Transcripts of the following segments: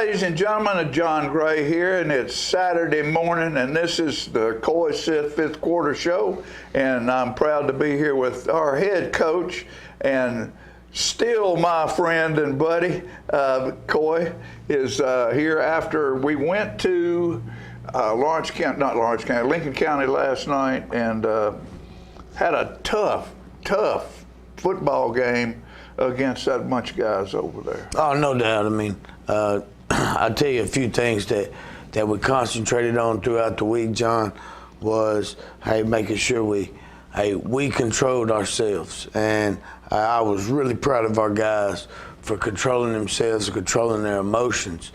ladies and gentlemen, John Gray here, and it's Saturday morning, and this is the Coy Sisk fifth quarter show, and I'm proud to be here with our head coach and still my friend and buddy. Coy is here after we went to Lincoln County last night, and had a tough football game against that bunch of guys over there. Oh, no doubt. I mean, I'll tell you a few things that we concentrated on throughout the week, John, was making sure we controlled ourselves. And I was really proud of our guys for controlling themselves, controlling their emotions,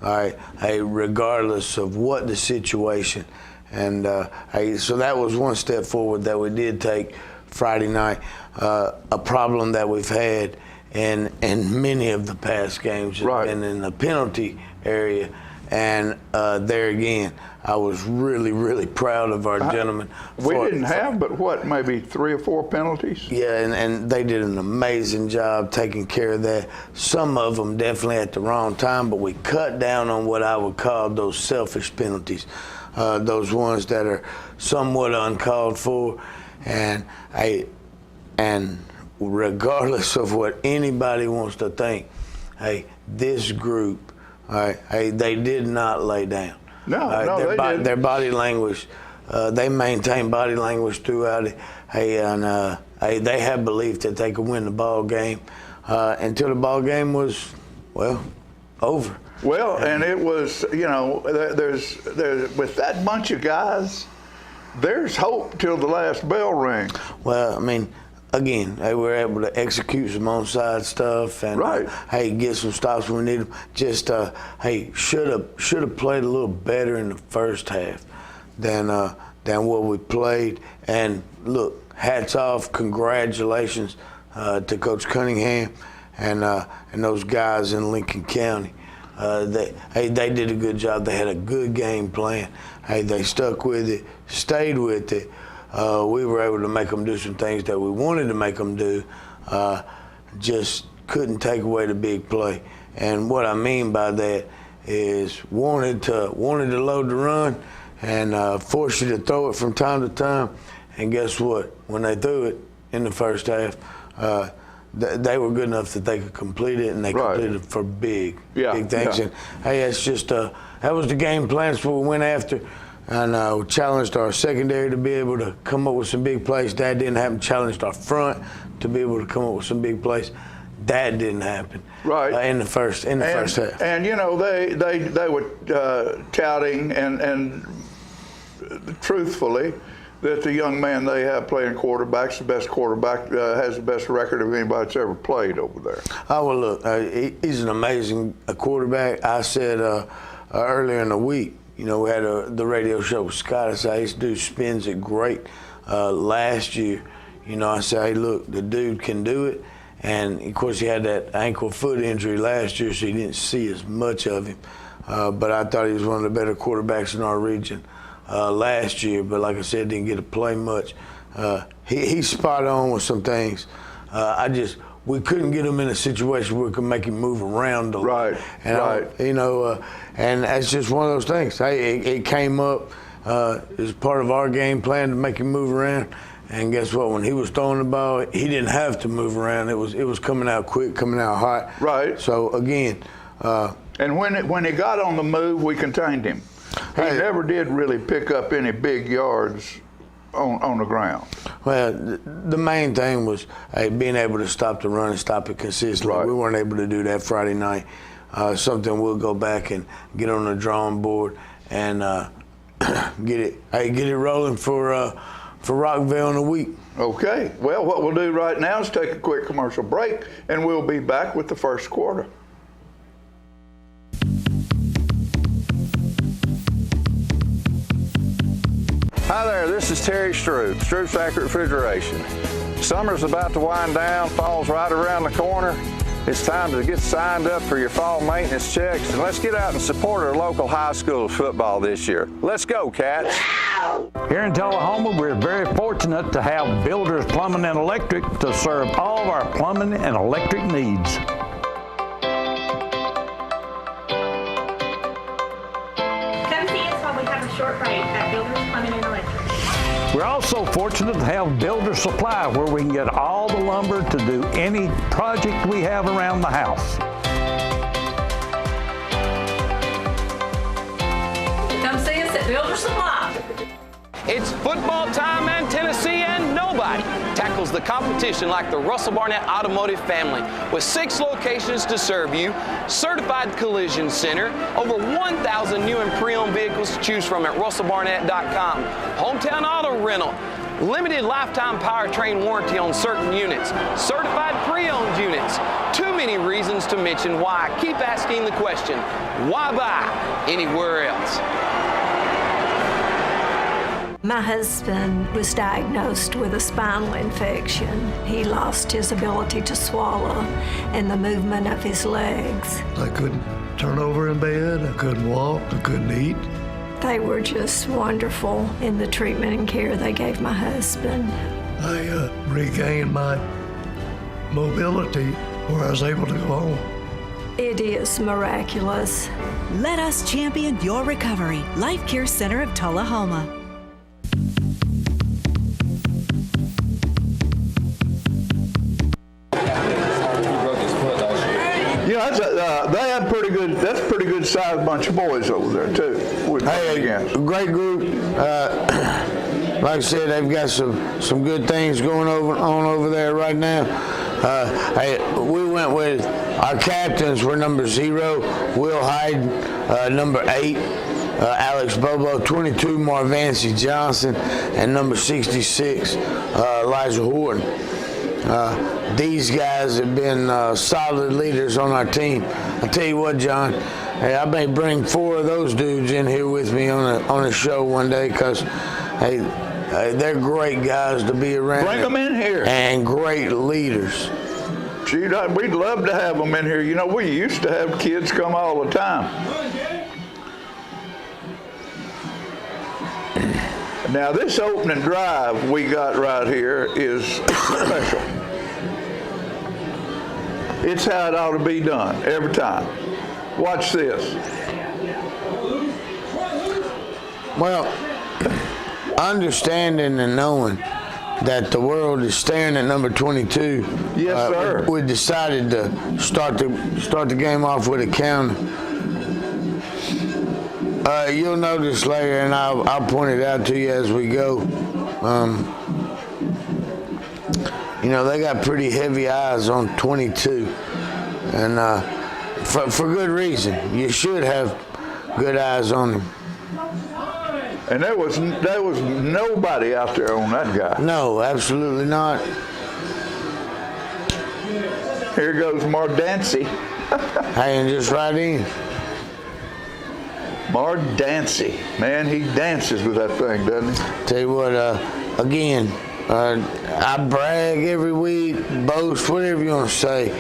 regardless of what the situation. And so that was one step forward that we did take Friday night. A problem that we've had in many of the past games has been in the penalty area. And there again, I was really proud of our gentlemen. We didn't have but what, maybe 3 or 4 penalties? Yeah, and they did an amazing job taking care of that. Some of them definitely at the wrong time, but we cut down on what I would call those selfish penalties, those ones that are somewhat uncalled for. And regardless of what anybody wants to think, this group, they did not lay down. Their body language, they maintained body language throughout it. And they had belief that they could win the ball game until the ball game was, over. Well, and it was, there's with that bunch of guys, there's hope till the last bell rings. Well, I mean, again, they were able to execute some onside stuff and get some stops when we need them. Just should have played a little better in the first half than what we played. And look, hats off, congratulations to Coach Cunningham and those guys in Lincoln County. They did a good job. They had a good game plan. They stuck with it, stayed with it. We were able to make them do some things that we wanted to make them do, just couldn't take away the big play. And what I mean by that is wanted to load the run and force you to throw it from time to time. And guess what? When they threw it in the first half, they were good enough that they could complete it, and they completed it for big things. And it's just that was the game plan. That's what we went after. And we challenged our secondary to be able to come up with some big plays. That didn't happen. Challenged our front to be able to come up with some big plays. That didn't happen. In the first half. And they were touting and truthfully that the young man they have playing quarterback's the best quarterback, has the best record of anybody that's ever played over there. Oh, well, look, he's an amazing quarterback. I said earlier in the week, we had the radio show with Scott. I said, this dude spins it great. Last year, I said, hey, look, the dude can do it. And, of course, he had that ankle-foot injury last year, so you didn't see as much of him. But I thought he was one of the better quarterbacks in our region last year. But, like I said, didn't get to play much. He's spot on with some things. We couldn't get him in a situation where we could make him move around a lot. And that's just one of those things. It came up as part of our game plan to make him move around. And guess what? When he was throwing the ball, he didn't have to move around. It was coming out quick, coming out hot. So again, and when he got on the move, we contained him. He never did really pick up any big yards on the ground. Well, the main thing was being able to stop the run and stop it consistently. We weren't able to do that Friday night. Something we'll go back and get on the drawing board and get it rolling for Rockville in a week. Okay. Well, what we'll do right now is take a quick commercial break, and we'll be back with the first quarter. Hi there, this is Terry Stroop, Stroop's Accurate Refrigeration. Summer's about to wind down, fall's right around the corner. It's time to get signed up for your fall maintenance checks, and let's get out and support our local high school football this year. Let's go, Cats. Here in Tullahoma, we're very fortunate to have Builders Plumbing and Electric to serve all of our plumbing and electric needs. short break at Builders Plumbing and Electric. We're also fortunate to have Builder Supply, where we can get all the lumber to do any project we have around the house. Come see us at Builder Supply. It's football time in Tennessee, and nobody tackles the competition like the Russell Barnett Automotive family. With 6 locations to serve you, certified collision center, over 1,000 new and pre-owned vehicles to choose from at russellbarnett.com, hometown auto rental, limited lifetime powertrain warranty on certain units, certified pre-owned units. Too many reasons to mention why. Keep asking the question, why buy anywhere else? My husband was diagnosed with a spinal infection. He lost his ability to swallow and the movement of his legs. I couldn't turn over in bed, I couldn't walk, I couldn't eat. They were just wonderful in the treatment and care they gave my husband. I regained my mobility where I was able to go home. It is miraculous. Let us champion your recovery. Life Care Center of Tullahoma. Yeah, they had that's a pretty good sized bunch of boys over there too. Hey, a great group. Like I said, they've got some good things going on over there right now. Hey, we went with our captains were number 0, Will Hyde, number 8, Alex Bobo, 22, Marvancy Johnson, and number 66, Elijah Horton. These guys have been solid leaders on our team. I tell you what, John, hey, I may bring 4 of those dudes in here with me on a show one day, because hey, they're great guys to be around. Bring them in here. And great leaders. Gee, we'd love to have them in here. You know, we used to have kids come all the time. Now, this opening drive we got right here is special. It's how it ought to be done every time. Watch this. Well, understanding and knowing that the world is staring at number 22. Yes, sir. We decided to start the game off with a counter. You'll notice later, and I'll point it out to you as we go. You know, they got pretty heavy eyes on 22, and for good reason. You should have good eyes on him. And there was nobody out there on that guy. No, absolutely not. Here goes Mardancy. Hey, and just right in. Mardancy. Man, he dances with that thing, doesn't he? Tell you what, again, I brag every week, boast, whatever you want to say.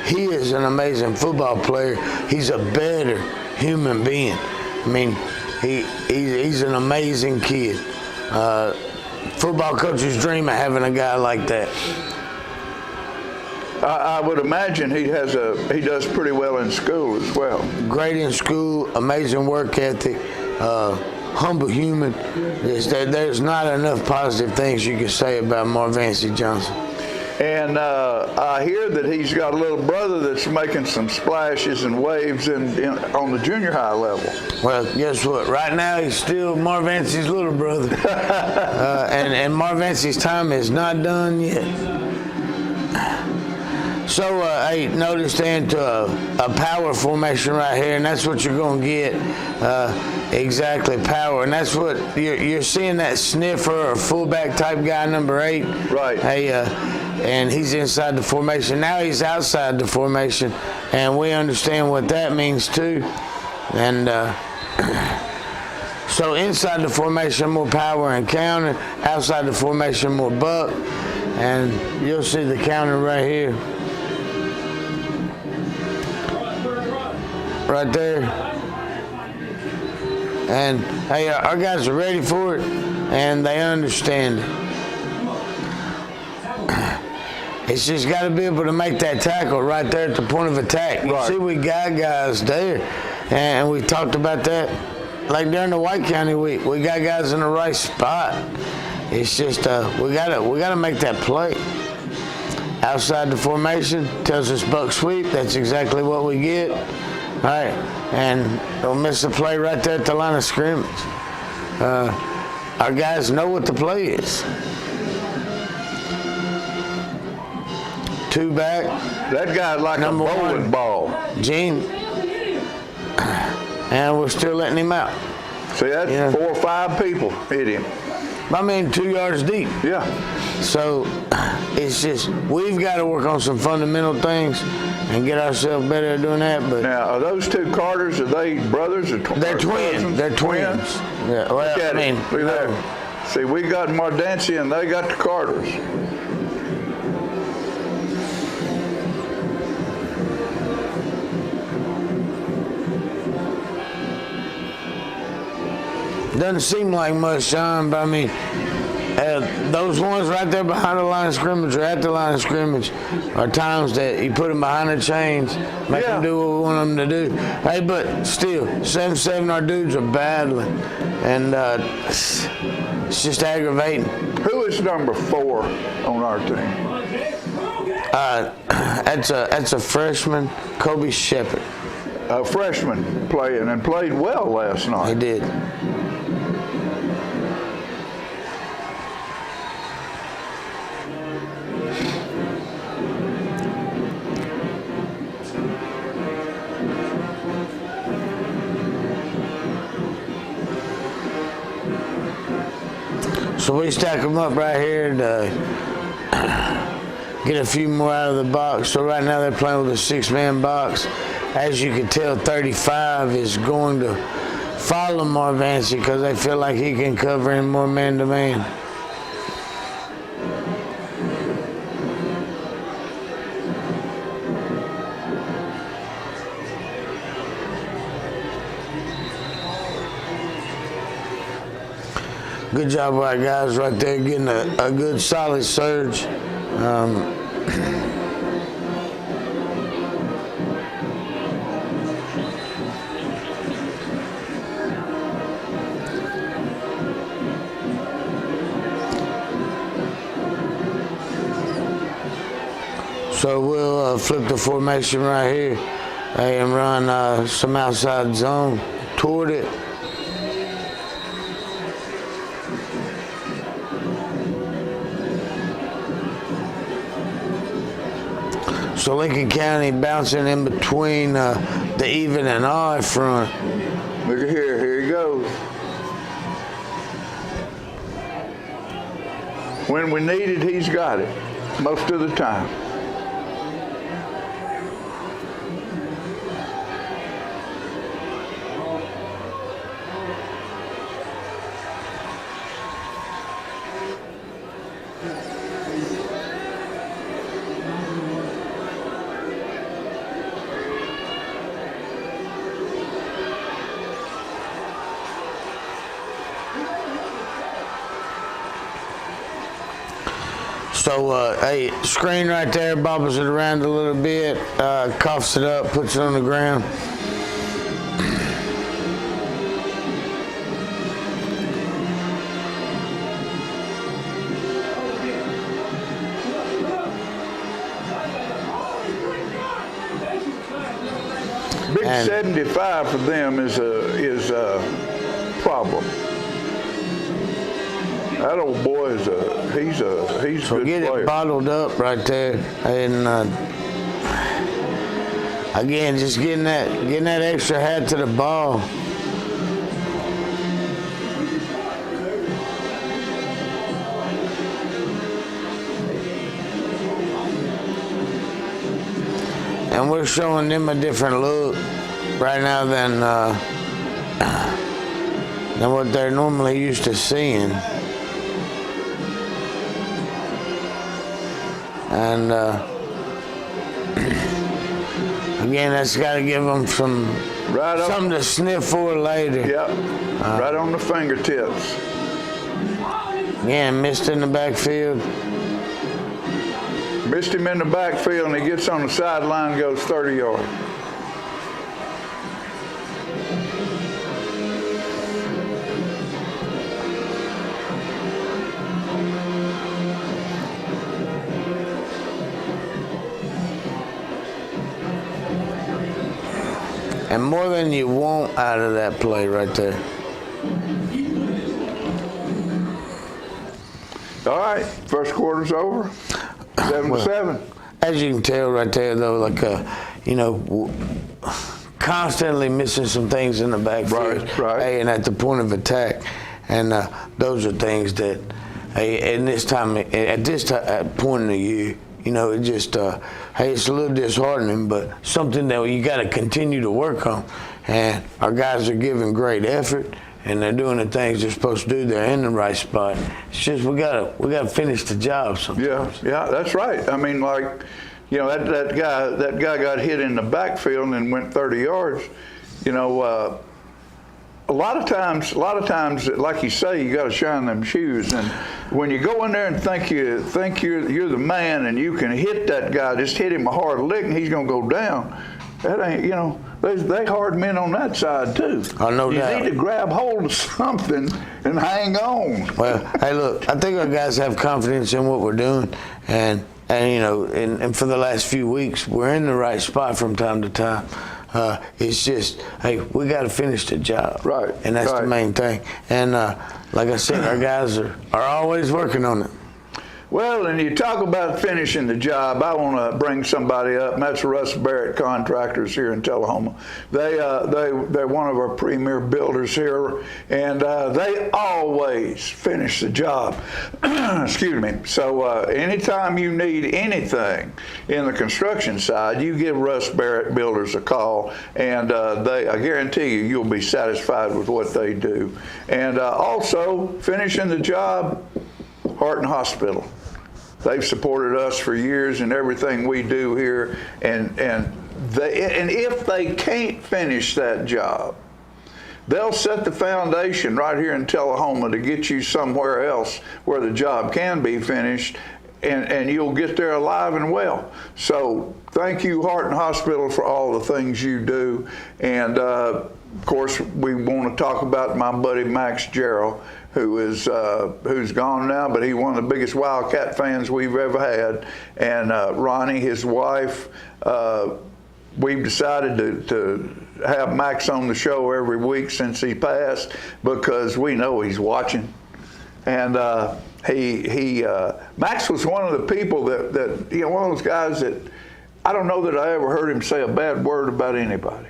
He is an amazing football player. He's a better human being. I mean, he's an amazing kid. Football coach's dream of having a guy like that. I would imagine he does pretty well in school as well. Great in school, amazing work ethic, humble human. There's not enough positive things you can say about Marvancy Johnson. And I hear that he's got a little brother that's making some splashes and waves on the junior high level. Well, guess what? Right now, he's still Marvancy's little brother. and Marvancy's time is not done yet. So, hey, notice into a power formation right here, and that's what you're going to get. Exactly, power. And that's what you're seeing, that sniffer or fullback type guy, number 8. Right. Hey, and he's inside the formation. Now he's outside the formation, and we understand what that means too. And so inside the formation, more power and counter. Outside the formation, more buck. And you'll see the counter right here. Right there. And hey, our guys are ready for it, and they understand it. It's just got to be able to make that tackle right there at the point of attack. You see, we got guys there, and we talked about that. like during the White County week, we got guys in the right spot. It's just we gotta make that play. Outside the formation tells us buck sweep. That's exactly what we get. All right, and don't miss the play right there at the line of scrimmage. Our guys know what the play is. 2 back. That guy's like a bowling ball. Gene. And we're still letting him out. See, that's 4 or 5 people hit him. I mean, 2 yards deep. Yeah. So it's just, we've got to work on some fundamental things and get ourselves better at doing that. But now, are those 2 Carters, are they brothers or twins? They're twins. They're twins. Yeah, well, Look at I mean, it. Look at that. See, we got Mardancy and they got the Carters. Doesn't seem like much, Sean, but I mean, those ones right there behind the line of scrimmage or at the line of scrimmage are times that you put them behind the chains, make them do what we want them to do. Hey, but still, 7-7, our dudes are battling, and it's just aggravating. Who is number 4 on our team? That's a freshman, Kobe Shepard. A freshman playing and played well last night. He did. So we stack them up right here to get a few more out of the box. So right now they're playing with a 6-man box. As you can tell, 35 is going to follow Marvancy because they feel like he can cover him more man-to-man. Good job by guys right there getting a good solid surge. So we'll flip the formation right here and run some outside zone toward it. So Lincoln County bouncing in between the even and odd front. Look at here he goes. When we need it, he's got it, most of the time. So, hey, screen right there, bobbles it around a little bit, coughs it up, puts it on the ground. Big 75 for them is a problem. That old boy is he's a good Get player. it bottled up right there, and again, just getting that extra head to the ball. And we're showing them a different look right now than what they're normally used to seeing. And again, that's got to give them something to sniff for later. Yep, right on the fingertips. Again, missed in the backfield. Missed him in the backfield, and he gets on the sideline and goes 30 yards. and more than you want out of that play right there. All right, first quarter's over. 7-7. As you can tell right there, though, like constantly missing some things in the backfield, right. And at the point of attack, and those are things that, at this point in the year, it just, it's a little disheartening, but something that you got to continue to work on. And our guys are giving great effort, and they're doing the things they're supposed to do. They're in the right spot. It's just we gotta finish the job sometimes. Yeah, that's right. I mean, like, that guy got hit in the backfield and went 30 yards. A lot of times, like you say, you got to shine them shoes. And when you go in there and think you're the man and you can hit that guy, just hit him a hard lick and he's gonna go down. That ain't, they hard men on that side too. Oh, no doubt. You need to grab hold of something and hang on. Well, hey, look, I think our guys have confidence in what we're doing, and for the last few weeks, we're in the right spot from time to time. It's just, hey, we got to finish the job. Right. And that's the main thing. And like I said, our guys are always working on it. Well, and you talk about finishing the job, I want to bring somebody up, and that's Russ Barrett Contractors here in Tullahoma. They're one of our premier builders here, and they always finish the job. Excuse me. So anytime you need anything in the construction side, you give Russ Barrett Builders a call, and I guarantee you'll be satisfied with what they do. And also, finishing the job, Heart Hospital. They've supported us for years in everything we do here, and if they can't finish that job, they'll set the foundation right here in Tullahoma to get you somewhere else where the job can be finished, and you'll get there alive and well. So thank you, Heart Hospital, for all the things you do. And of course, we want to talk about my buddy Max Jarrell, who's gone now, but he's one of the biggest Wildcat fans we've ever had. And Ronnie, his wife, we've decided to have Max on the show every week since he passed, because we know he's watching. And Max was one of the people that one of those guys that I don't know that I ever heard him say a bad word about anybody.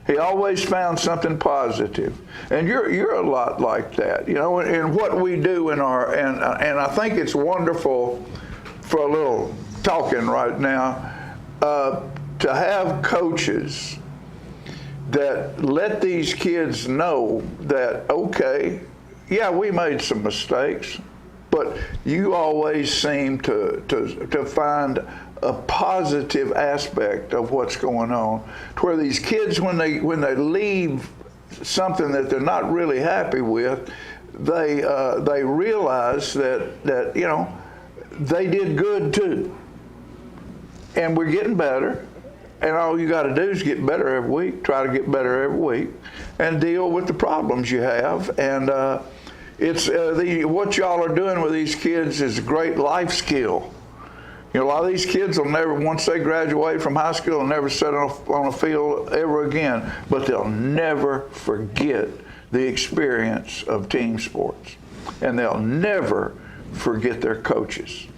He always found something positive, and you're a lot like that, in what we do in our, and I think it's wonderful for a little talking right now, to have coaches that let these kids know that, okay, yeah, we made some mistakes, but you always seem to find a positive aspect of what's going on, to where these kids, when they leave something that they're not really happy with, they realize that they did good too, and we're getting better. And all you got to do is get better every week. Try to get better every week, and deal with the problems you have. And it's what y'all are doing with these kids is a great life skill. A lot of these kids will never, once they graduate from high school, will never set on a field ever again, but they'll never forget the experience of team sports, and they'll never forget their coaches.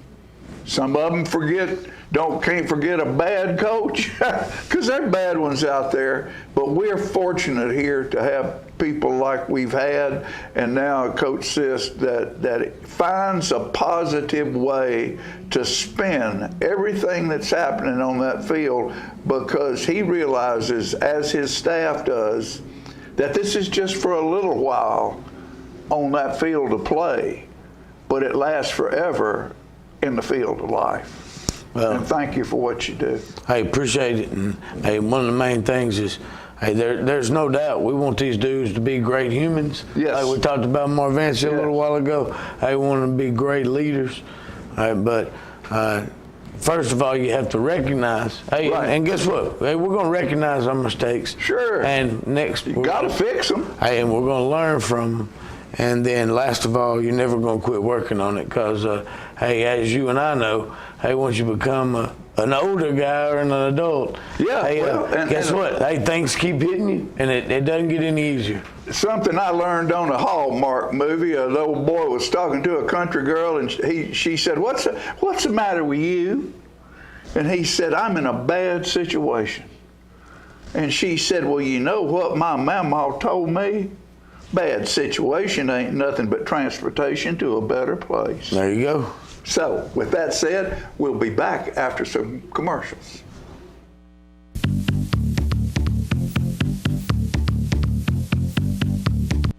Some of them can't forget a bad coach, because there are bad ones out there, but we're fortunate here to have people like we've had, and now Coach Sisk that finds a positive way to spin everything that's happening on that field, because he realizes, as his staff does, that this is just for a little while on that field of play, but it lasts forever in the field of life. Well, and thank you for what you do. I appreciate it. And hey, one of the main things is, hey, there's no doubt we want these dudes to be great humans. Yes. Like we talked about Marvancy a little while ago. They want to be great leaders. But first of all, you have to recognize. Hey, right. And guess what? Hey, we're going to recognize our mistakes. Sure. And next, you got to fix them. Hey, and we're going to learn from them. And then last of all, you're never going to quit working on it, because, hey, as you and I know, hey, once you become a an older guy or an adult. Yeah, Hey, well, guess what? Hey, things keep hitting you, and it doesn't get any easier. Something I learned on a Hallmark movie. The old boy was talking to a country girl, and she said, "What's the matter with you?" And he said, "I'm in a bad situation." And she said, "Well, you know what my mama told me? Bad situation ain't nothing but transportation to a better place." There you go. So, with that said, we'll be back after some commercials.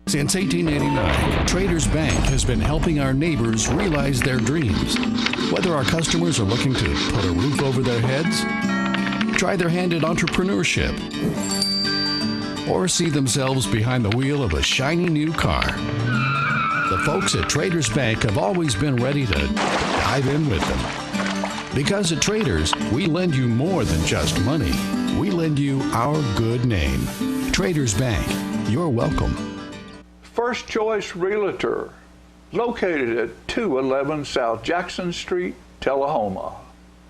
Since 1889, Traders Bank has been helping our neighbors realize their dreams. Whether our customers are looking to put a roof over their heads, try their hand at entrepreneurship, or see themselves behind the wheel of a shiny new car, the folks at Traders Bank have always been ready to dive in with them. Because at Traders, we lend you more than just money. We lend you our good name. Traders Bank, you're welcome. First Choice Realtor, located at 211 South Jackson Street, Tullahoma.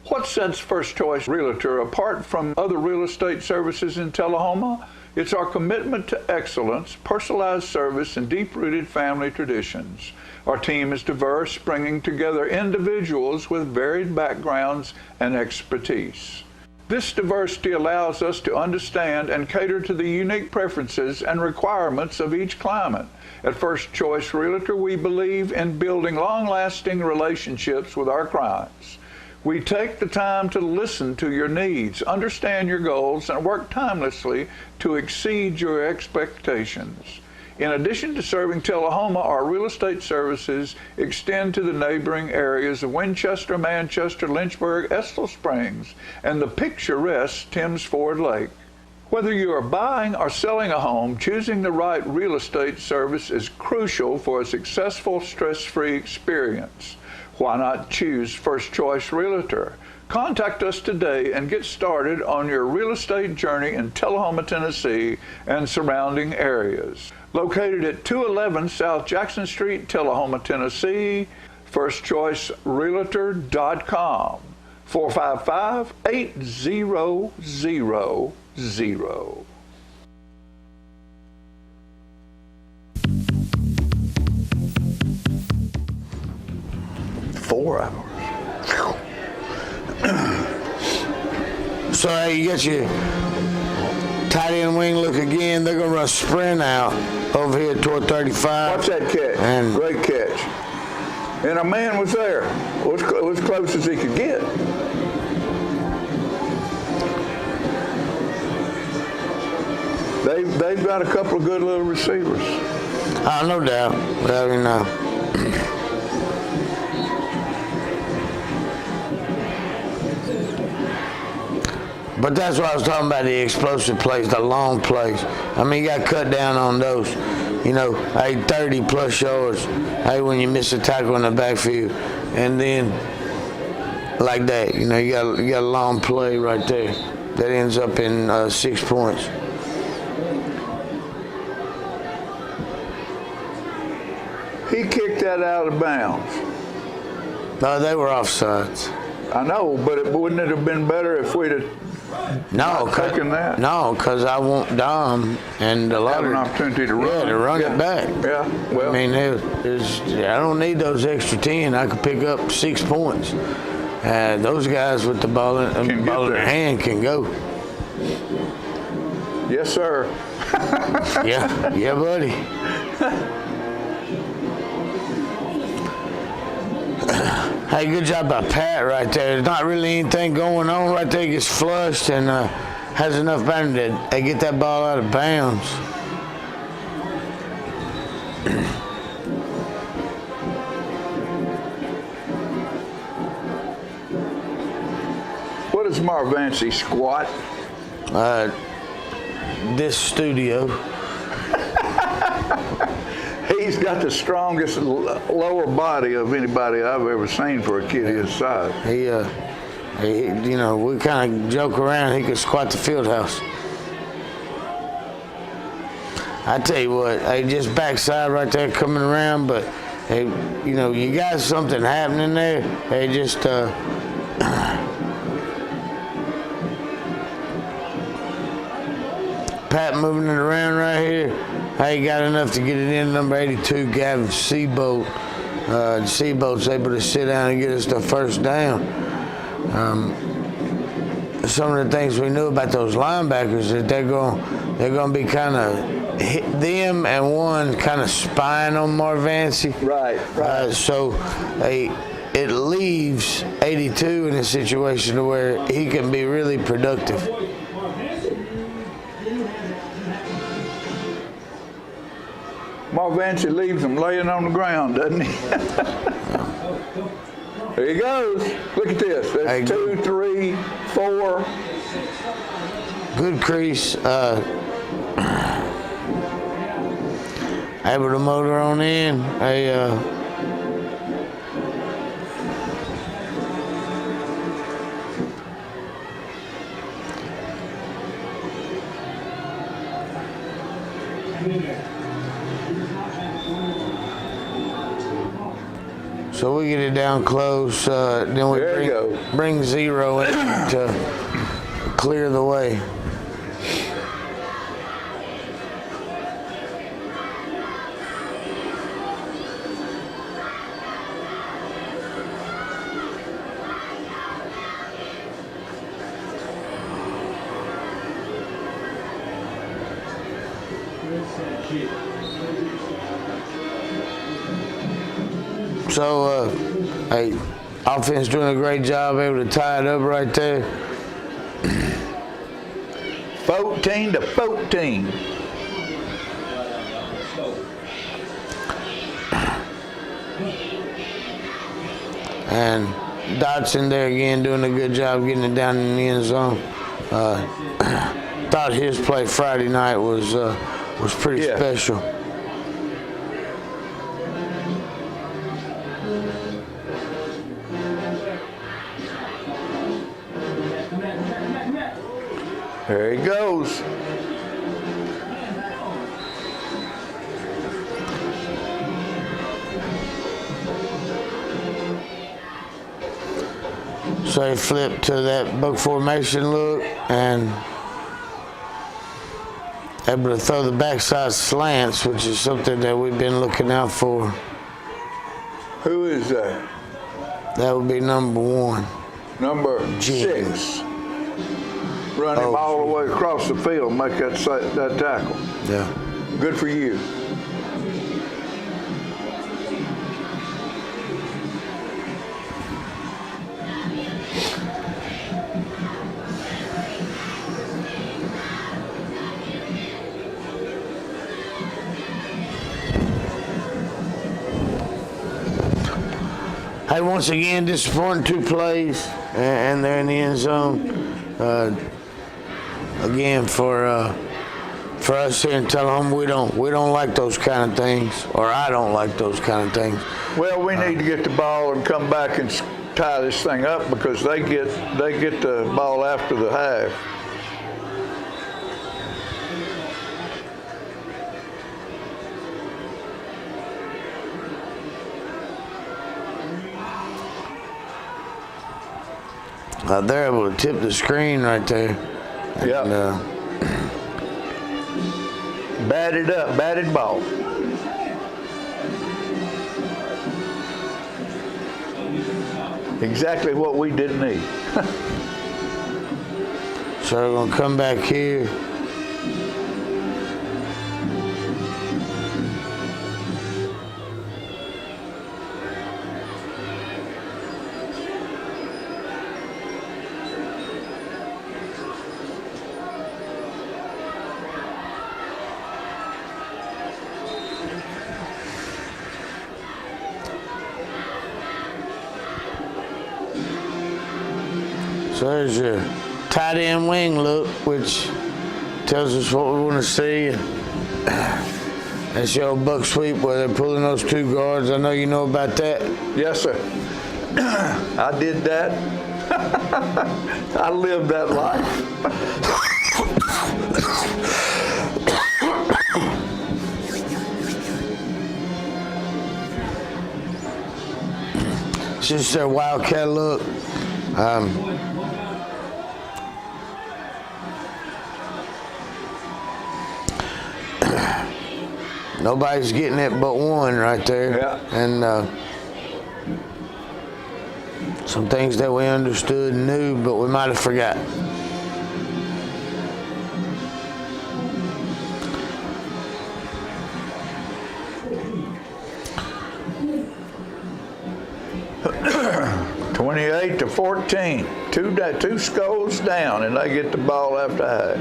What sets First Choice Realtor apart from other real estate services in Tullahoma? It's our commitment to excellence, personalized service, and deep-rooted family traditions. Our team is diverse, bringing together individuals with varied backgrounds and expertise. This diversity allows us to understand and cater to the unique preferences and requirements of each client. At First Choice Realtor, we believe in building long-lasting relationships with our clients. We take the time to listen to your needs, understand your goals, and work tirelessly to exceed your expectations. In addition to serving Tullahoma, our real estate services extend to the neighboring areas of Winchester, Manchester, Lynchburg, Estill Springs, and the picturesque Thames Ford Lake. Whether you are buying or selling a home, choosing the right real estate service is crucial for a successful, stress-free experience. Why not choose First Choice Realtor? Contact us today and get started on your real estate journey in Tullahoma, Tennessee and surrounding areas. Located at 211 South Jackson Street, Tullahoma, Tennessee, firstchoicerealtor.com, 455-8000. 4 hours. So hey, you get your tight end wing look again. They're gonna run a sprint out over here toward 35. Watch that catch. And great catch. And a man was there. It was as close as he could get. They've got a couple of good little receivers. Oh, no doubt. I mean, but that's what I was talking about, the explosive plays, the long plays. I mean, you got to cut down on those. You know, 30 plus yards. When you miss a tackle in the backfield. And then, like that, you know, you got a long play right there that ends up in 6 points. He kicked that out of bounds. No, they were offsides. I know, but wouldn't it have been better if we'd have taken that? No, because I want Dom and a lot an opportunity to run. Yeah, to run it back. Yeah, well. I mean, I don't need those extra 10. I could pick up 6 points. Those guys with the ball in their hand can go. Yes, sir. yeah, buddy. Hey, good job by Pat right there. There's not really anything going on right there. He gets flushed and has enough bounce to get that ball out of bounds. What does Marvancy squat? This studio. He's got the strongest lower body of anybody I've ever seen for a kid his size. He you know, we kind of joke around. He could squat the field house. I tell you what, just backside right there coming around, but you know, you got something happening there. Pat moving it around right here. Hey, got enough to get it in number 82, Gavin Seabolt. Seabolt's able to sit down and get us the first down. Some of the things we knew about those linebackers that they're going to be kind of hit them and one kind of spying on Marvancy. Right. So it leaves 82 in a situation to where he can be really productive. Marvancy leaves him laying on the ground, doesn't he? There he goes. Look at this. That's 2, 3, 4. Good crease. Able to motor on in. So we get it down close, then we bring 0 in to clear the way. So, hey, offense doing a great job, able to tie it up right there. 14 to 14. And Dotson there again doing a good job getting it down in the end zone. Thought his play Friday night was pretty special. There he goes. So he flipped to that book formation look and able to throw the backside slants, which is something that we've been looking out for. Who is that? That would be number 1. Number 6. Run him all the way across the field, make that tackle. Yeah. Good for you. Hey, once again, disappointing 2 plays, and they're in the end zone. Again, for us here in Tullahoma, we don't like those kind of things, or I don't like those kind of things. Well, we need to get the ball and come back and tie this thing up because they get the ball after the half. They're able to tip the screen right there. Yeah. Batted ball. Exactly what we didn't need. So we're gonna come back here. So there's your tight end wing look, which tells us what we want to see. That's your buck sweep where they're pulling those 2 guards. I know you know about that. Yes, sir. I did that. I lived that life. It's just their wildcat look. Nobody's getting it but one right there. Yeah. And some things that we understood and knew, but we might have forgot. (28-14). Two scores down, and they get the ball after half.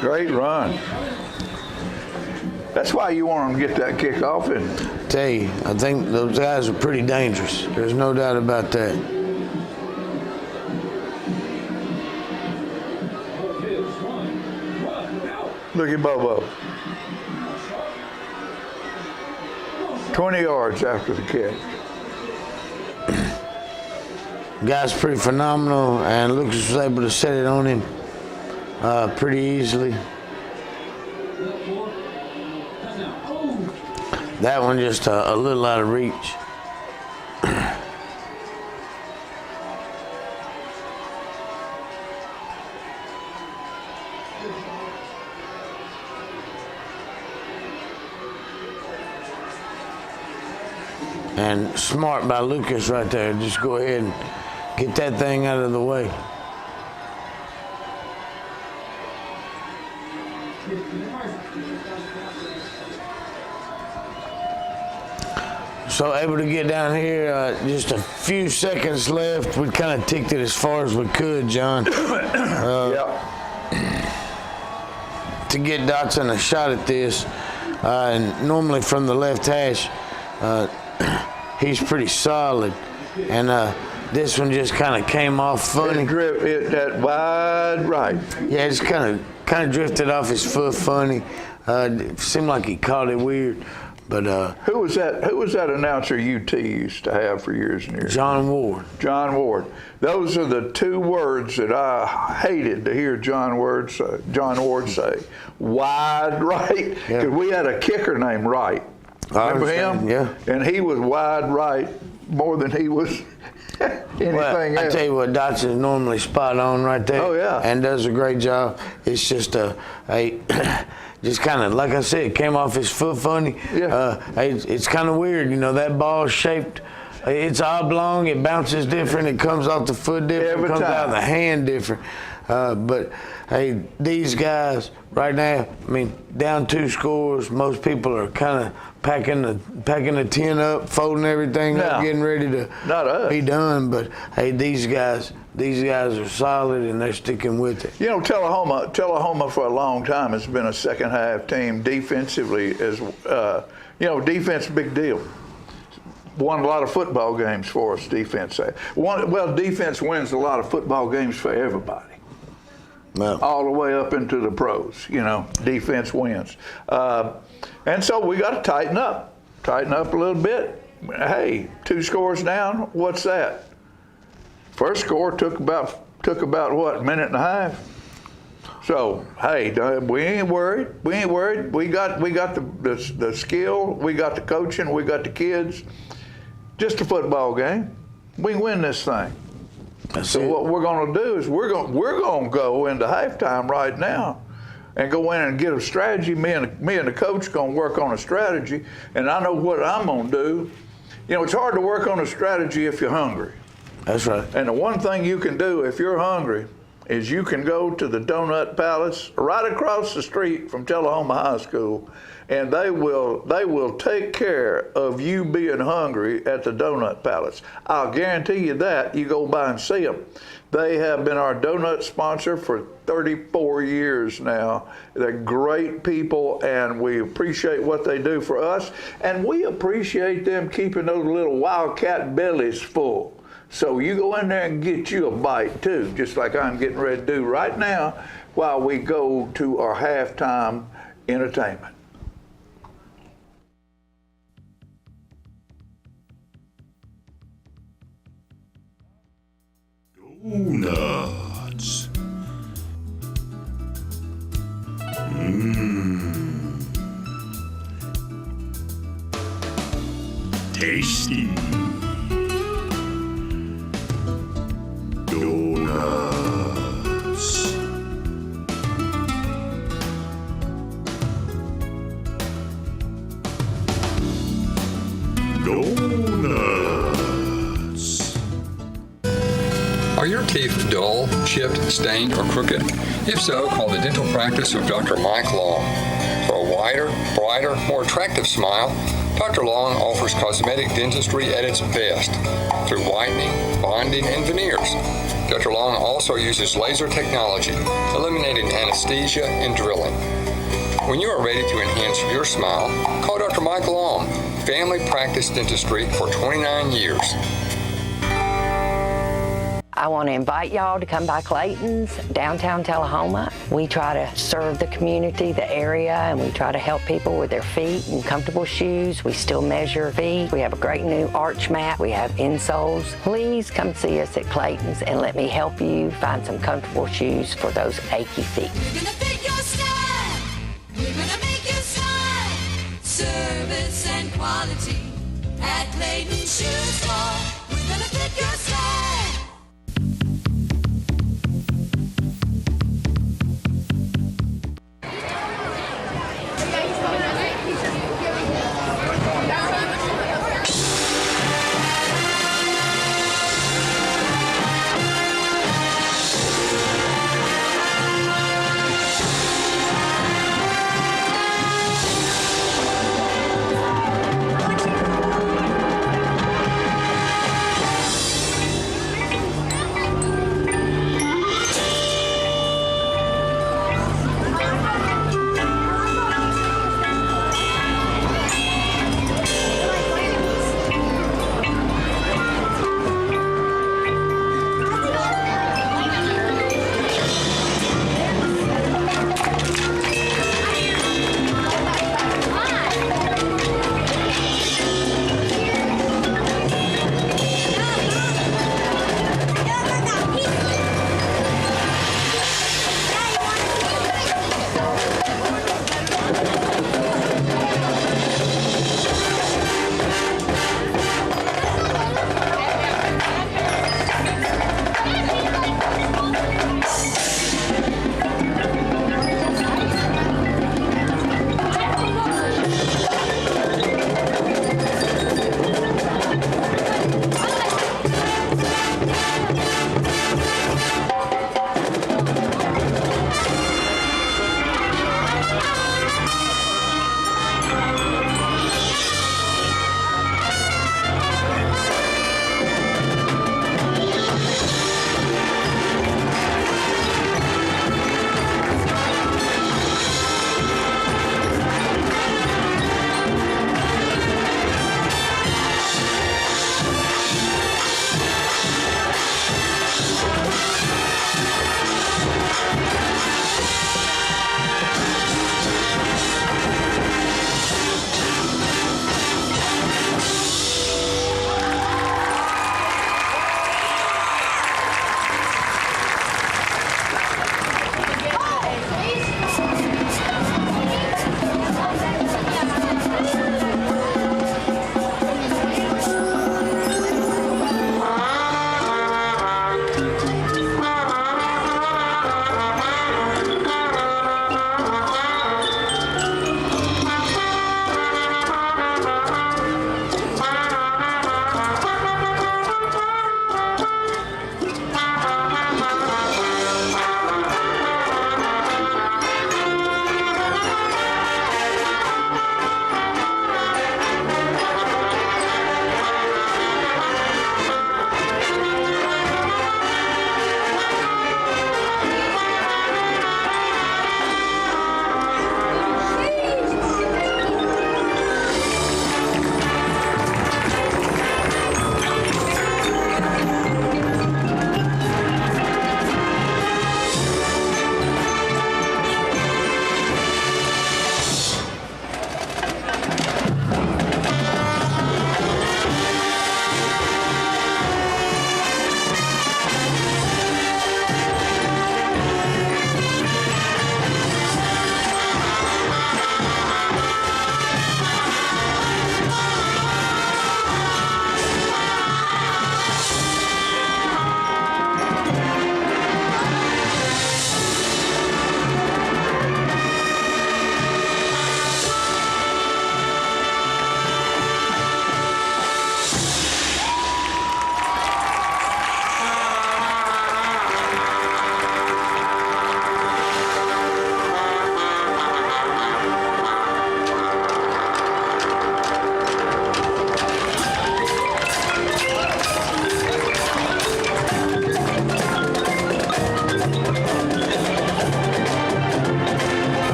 Great run. That's why you want them to get that kickoff in. Tell you, I think those guys are pretty dangerous. There's no doubt about that. Look at Bobo. 20 yards after the catch. Guy's pretty phenomenal, and Lucas was able to set it on him pretty easily. That one just a little out of reach. And smart by Lucas right there. Just go ahead and get that thing out of the way. So able to get down here, just a few seconds left. We kind of ticked it as far as we could, John. Yeah. To get Dotson a shot at this, and normally from the left hash, he's pretty solid, and this one just kind of came off funny. It that wide right. Yeah, it's kind of drifted off his foot funny. It seemed like he caught it weird, but Who was that announcer UT used to have for years and years? John Ward. John Ward. Those are the two words that I hated to hear John Ward say. Wide right. Yeah. Because we had a kicker named Wright. Remember him? Yeah. And he was wide right more than he was anything Well, I else. tell you what, Dotson's normally spot on right there. Oh, yeah. And does a great job. It's just just kind of, like I said, came off his foot funny. Yeah. It's kind of weird, you know, that ball's shaped. It's oblong, it bounces different, it comes off the foot different, Every it comes time. out of the hand different. But hey, these guys right now, I mean, down 2 scores, most people are kind of packing the tin up, folding everything up, No. getting ready to Not us. be done. But hey, these guys are solid and they're sticking with it. You know, Tullahoma for a long time has been a second half team defensively. Defense big deal. Won a lot of football games for us. Defense. Defense wins a lot of football games for everybody. Well, All the way up into the pros. You know, defense wins. And so we got to tighten up a little bit. Hey, 2 scores down. What's that? First score took about what, a minute and a half. So hey, we ain't worried. We got the skill. We got the coaching. We got the kids. Just a football game. We win this thing. So what we're going to do is we're going to go into halftime right now and go in and get a strategy. Me and the coach going to work on a strategy, and I know what I'm going to do. You know, it's hard to work on a strategy if you're hungry. that's right. And the one thing you can do if you're hungry is you can go to the Donut Palace right across the street from Tullahoma High School, and they will take care of you being hungry at the Donut Palace. I'll guarantee you that. You go by and see them. They have been our donut sponsor for 34 years now. They're great people, and we appreciate what they do for us, and we appreciate them keeping those little wildcat bellies full. So you go in there and get you a bite too, just like I'm getting ready to do right now while we go to our halftime entertainment. Donuts. tasty. Donuts. Donuts. Are your teeth dull, chipped, stained, or crooked? If so, call the dental practice of Dr. Mike Long. For a wider, brighter, more attractive smile, Dr. Long offers cosmetic dentistry at its best through whitening, bonding, and veneers. Dr. Long also uses laser technology, eliminating anesthesia and drilling. When you are ready to enhance your smile, call Dr. Mike Long, family practice dentistry for 29 years. I want to invite y'all to come by Clayton's, downtown Tullahoma. We try to serve the community, the area, and we try to help people with their feet and comfortable shoes. We still measure feet. We have a great new arch mat. We have insoles. Please come see us at Clayton's and let me help you find some comfortable shoes for those achy feet. We're gonna fit your style. We're gonna make you smile. Service and quality at Clayton's Shoe Store. We're gonna fit your style.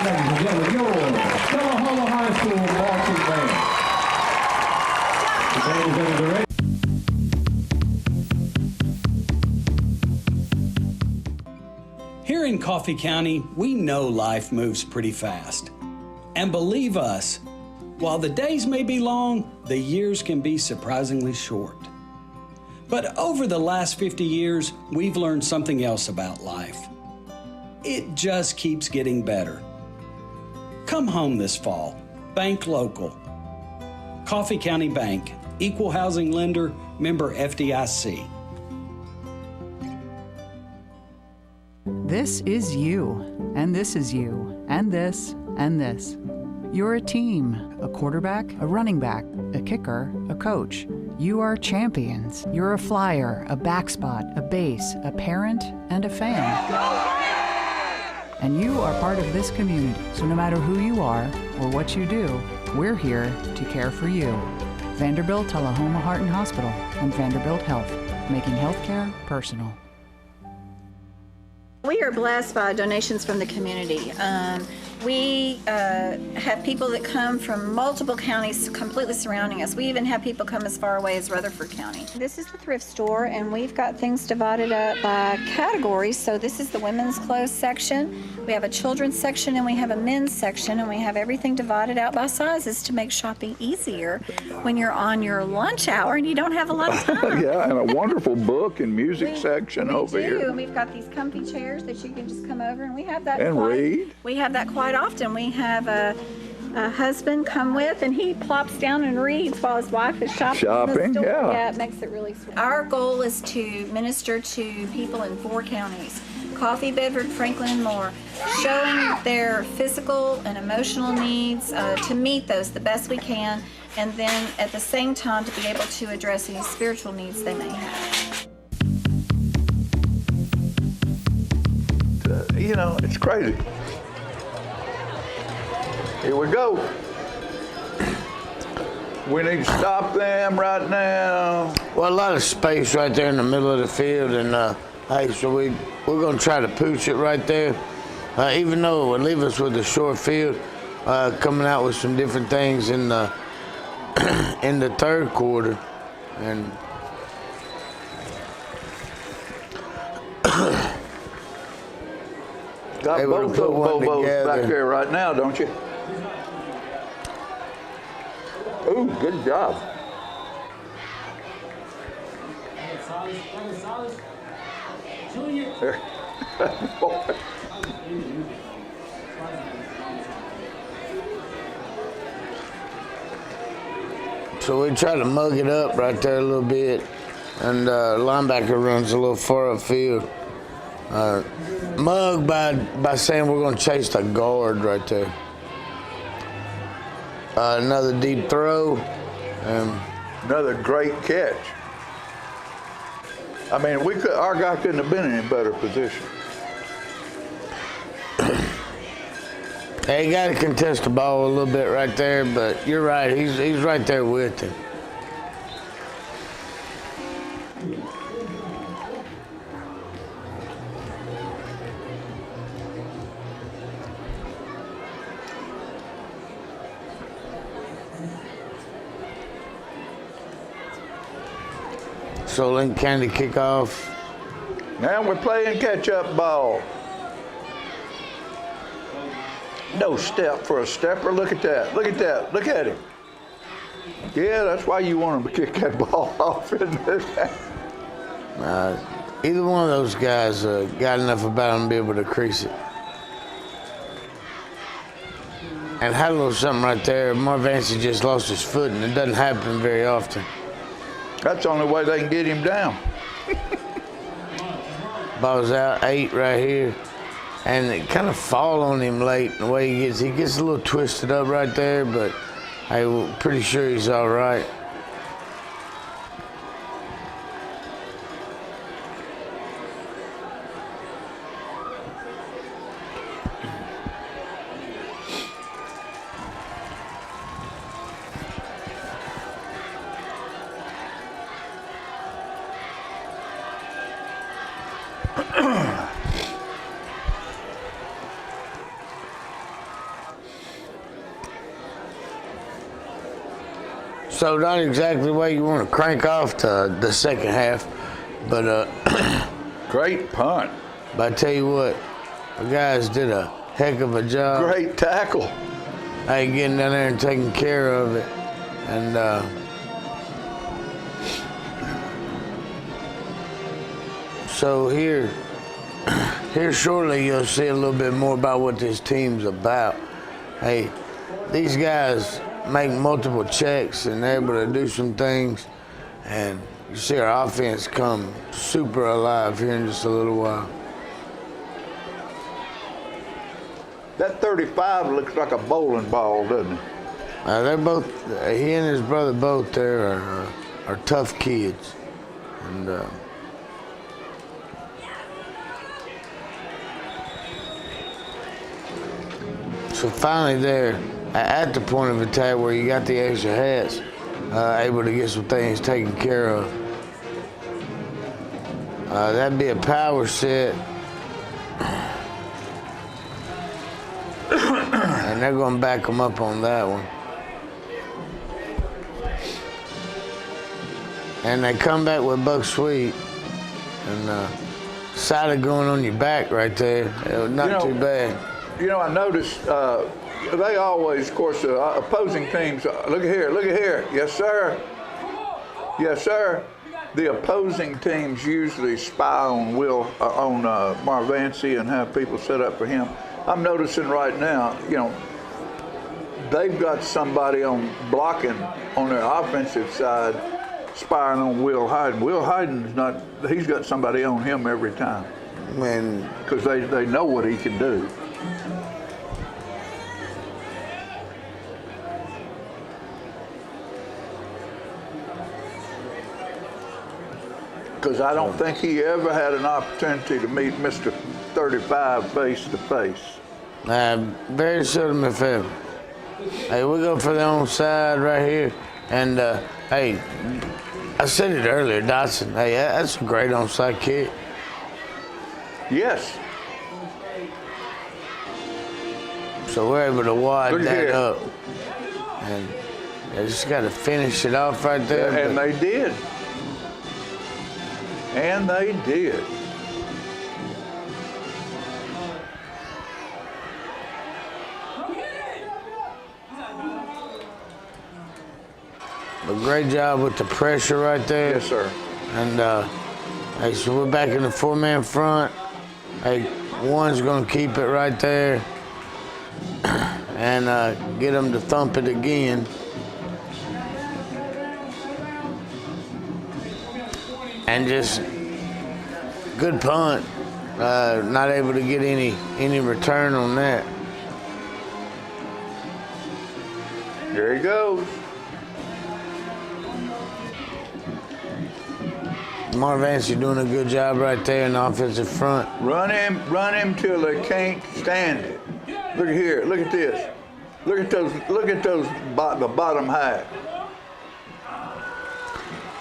Ladies and gentlemen, your Tullahoma High School marching band. The band is under direction. Here in Coffee County, we know life moves pretty fast. And believe us, while the days may be long, the years can be surprisingly short. But over the last 50 years, we've learned something else about life. It just keeps getting better. Come home this fall. Bank local. Coffee County Bank, Equal Housing Lender, member FDIC. This is you, and this is you, and this, and this. You're a team, a quarterback, a running back, a kicker, a coach. You are champions. You're a flyer, a backspot, a base, a parent, and a fan. And you are part of this community, so no matter who you are or what you do, we're here to care for you. Vanderbilt Tullahoma Heart and Hospital and Vanderbilt Health, making healthcare personal. We are blessed by donations from the community. We have people that come from multiple counties completely surrounding us. We even have people come as far away as Rutherford County. This is the thrift store, and we've got things divided up by categories. So this is the women's clothes section. We have a children's section, and we have a men's section, and we have everything divided out by sizes to make shopping easier when you're on your lunch hour and you don't have a lot of time. Yeah, and a wonderful book and music section over here. And we've got these comfy chairs that you can just come over, and we have that and read. We have that quite often. We have a husband come with, and he plops down and reads while his wife is shopping. In the store. Yeah, it makes it really sweet. Our goal is to minister to people in 4 counties: Coffee, Bedford, Franklin, and more, showing their physical and emotional needs, to meet those the best we can, and then at the same time to be able to address any spiritual needs they may have. You know, it's crazy. Here we go. We need to stop them right now. Well, a lot of space right there in the middle of the field, and hey, so we're going to try to pooch it right there. Even though it would leave us with a short field, coming out with some different things in the in the third quarter, and got both those bobos back there right now, don't you? Ooh, good job. There. So we try to mug it up right there a little bit, and linebacker runs a little far upfield. Mug by saying we're going to chase the guard right there. Another deep throw. Another great catch. I mean, our guy couldn't have been in a better position. He got to contest the ball a little bit right there, but you're right. He's right there with him. So Lincoln County kickoff. Now we're playing catch-up ball. No step for a stepper. Look at that. Look at that. Look at him. Yeah, that's why you want him to kick that ball off, isn't it? Either one of those guys got enough about him to be able to crease it. And had a little something right there. Marv Vance just lost his foot, and it doesn't happen very often. That's the only way they can get him down. Ball's out, 8 right here. And it kind of fall on him late the way he gets a little twisted up right there, but I'm pretty sure he's all right. So not exactly the way you want to crank off to the second half, but great punt. But I tell you what, the guys did a heck of a job. Great tackle. Hey, getting down there and taking care of it, and so here shortly you'll see a little bit more about what this team's about. Hey, these guys make multiple checks and they're able to do some things, and you see our offense come super alive here in just a little while. That 35 looks like a bowling ball, doesn't it? They're both, he and his brother both there are tough kids. And so finally there, at the point of attack where you got the extra hats, able to get some things taken care of. That'd be a power set. And they're going to back them up on that one. And they come back with Buck Sweet. And Side going on your back right there. It was not too bad. You know, I noticed they always, of course, opposing teams, look at here. Yes, sir. Yes, sir. The opposing teams usually spy on Marvancy and have people set up for him. I'm noticing right now, you know, they've got somebody on blocking on their offensive side, spying on Will Hyden. Will Hyden's not, he's got somebody on him every time. Because they know what he can do. Because I don't think he ever had an opportunity to meet Mr. 35 face to face. Very seldom if ever. Hey, we go for the onside right here. And, hey, I said it earlier, Dotson. Hey, that's a great onside kick. Yes. So we're able to wad that up. And they just got to finish it off right there. And they did. And they did. A great job with the pressure right there. Yes, sir. And hey, so we're back in the four-man front. Hey, one's gonna keep it right there and get them to thump it again. And just good punt. Not able to get any return on that. There he goes. Marvancy doing a good job right there in the offensive front. Run him till they can't stand it. Look at here, look at this. Look at those, the bottom half.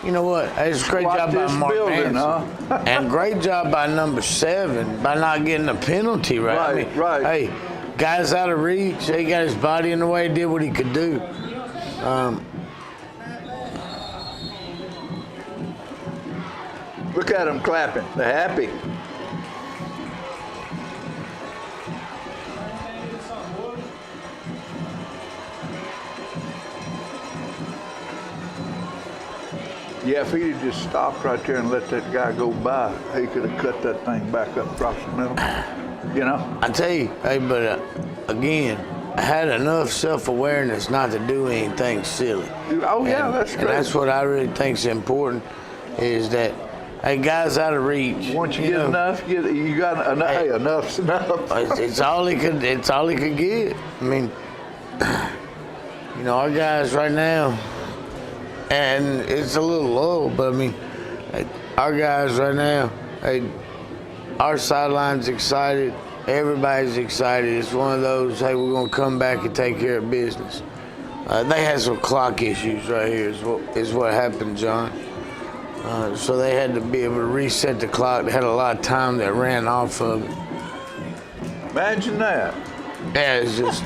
You know what? It's a great job by Marvancy. And great job by number 7 by not getting a penalty, right? Right. Hey, guy's out of reach. He got his body in the way, did what he could do. Look at them clapping. They're happy. Yeah, if he'd just stopped right there and let that guy go by, he could have cut that thing back up across the middle. You know? I tell you, hey, but again, I had enough self-awareness not to do anything silly. Oh, yeah, that's great. And that's what I really think is important, is that, hey, guys out of reach. Once you get enough, you got enough. Hey, enough's enough. It's all he could get. I mean, you know, our guys right now, and it's a little low, but I mean, our guys right now, our sideline's excited. Everybody's excited. It's one of those, hey, we're going to come back and take care of business. They had some clock issues right here is what happened, John. So they had to be able to reset the clock. They had a lot of time that ran off of it. Imagine that. Yeah, it's just,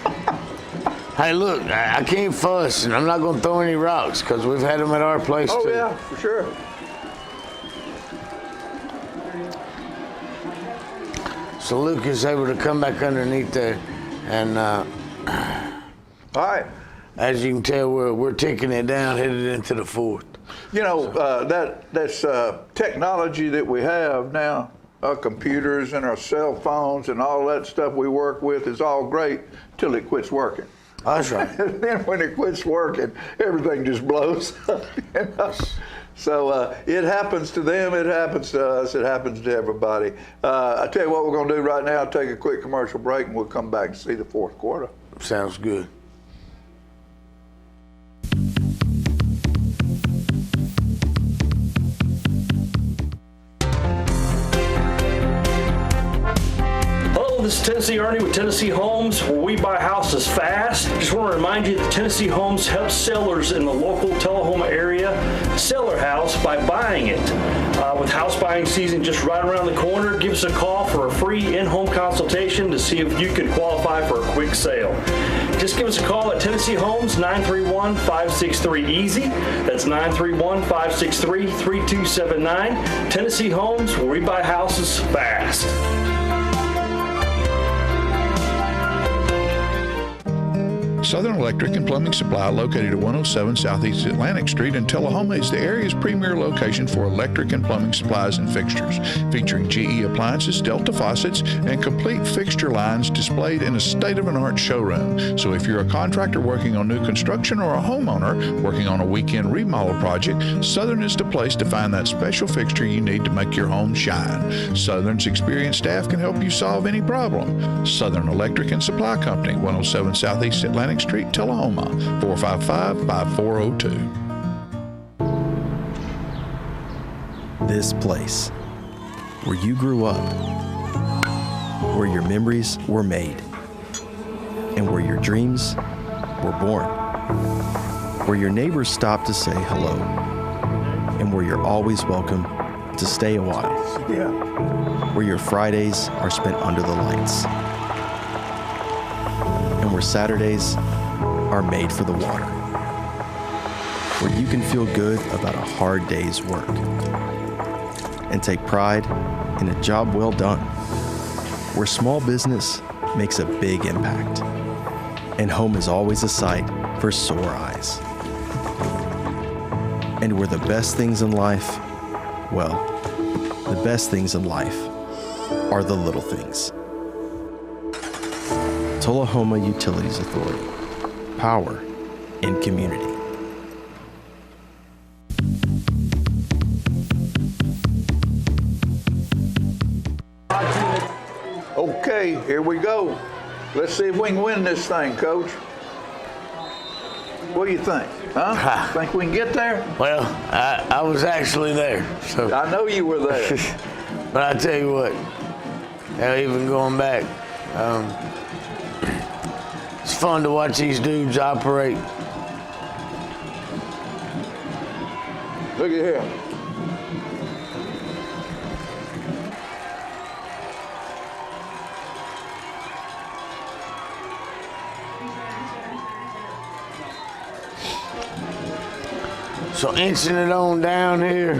Hey, look, I can't fuss, and I'm not going to throw any rocks because we've had them at our place, too. Oh, yeah, for sure. So Luke is able to come back underneath there, and all right. As you can tell, we're ticking it down, headed into the fourth. You know, that's technology that we have now, our computers and our cell phones and all that stuff we work with is all great till it quits working. That's right. And then when it quits working, everything just blows up. You know? So it happens to them, it happens to us, it happens to everybody. I tell you what we're going to do right now, take a quick commercial break, and we'll come back and see the fourth quarter. Sounds good. This is Tennessee Ernie with Tennessee Homes, where we buy houses fast. Just want to remind you that Tennessee Homes helps sellers in the local Tullahoma area sell their house by buying it. With house buying season just right around the corner, give us a call for a free in-home consultation to see if you could qualify for a quick sale. Just give us a call at Tennessee Homes, 931-563-EASY. That's 931-563-3279. Tennessee Homes, where we buy houses fast. Southern Electric and Plumbing Supply, located at 107 Southeast Atlantic Street in Tullahoma, is the area's premier location for electric and plumbing supplies and fixtures, featuring GE appliances, Delta faucets, and complete fixture lines displayed in a state-of-the-art showroom. So if you're a contractor working on new construction or a homeowner working on a weekend remodel project, Southern is the place to find that special fixture you need to make your home shine. Southern's experienced staff can help you solve any problem. Southern Electric and Supply Company, 107 Southeast Atlantic Street, Tullahoma, 455-5402. This place, where you grew up, where your memories were made, and where your dreams were born, where your neighbors stop to say hello, and where you're always welcome to stay a while, where your Fridays are spent under the lights, and where Saturdays are made for the water, where you can feel good about a hard day's work and take pride in a job well done, where small business makes a big impact and home is always a sight for sore eyes, and where the best things in life, well, the best things in life are the little things. Tullahoma Utilities Authority. Power in community. Okay, here we go. Let's see if we can win this thing, Coach. What do you think? Huh? Think we can get there? Well, I was actually there. So. I know you were there. But I tell you what, even going back, it's fun to watch these dudes operate. Look at here. So inching it on down here.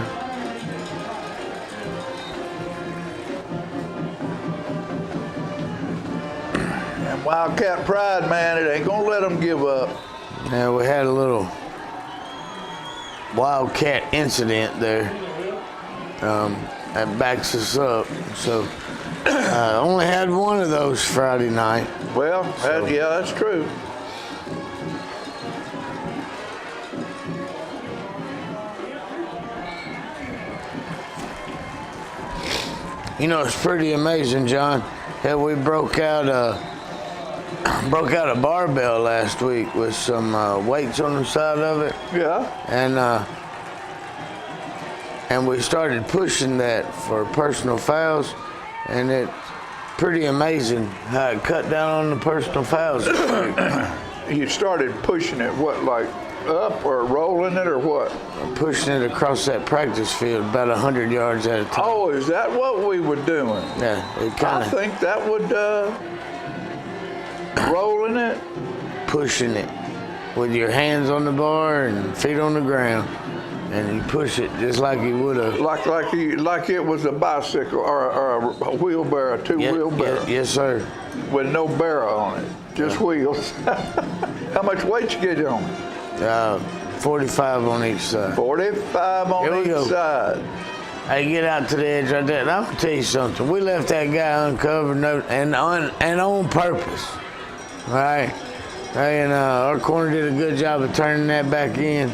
And Wildcat Pride, man, it ain't gonna let them give up. Yeah, we had a little Wildcat incident there. That backs us up. So only had one of those Friday night. Well, yeah, that's true. You know, it's pretty amazing, John. Hell, we broke out a barbell last week with some weights on the side of it. Yeah. And we started pushing that for personal fouls, and it's pretty amazing how it cut down on the personal fouls. You started pushing it, what, like up or rolling it or what? Pushing it across that practice field about 100 yards at a time. Oh, is that what we were doing? Yeah, it kind I of. think that would rolling it, pushing it with your hands on the bar and feet on the ground, and you push it just like you would have. Like it was a bicycle or a wheelbarrow, wheelbarrow. Yes, sir. With no barrel on it, just wheels. How much weight you get on it? 45 on each side. 45 on each side. Hey, get out to the edge right there. And I'm gonna tell you something. We left that guy uncovered and on purpose, right? Hey, and our corner did a good job of turning that back in.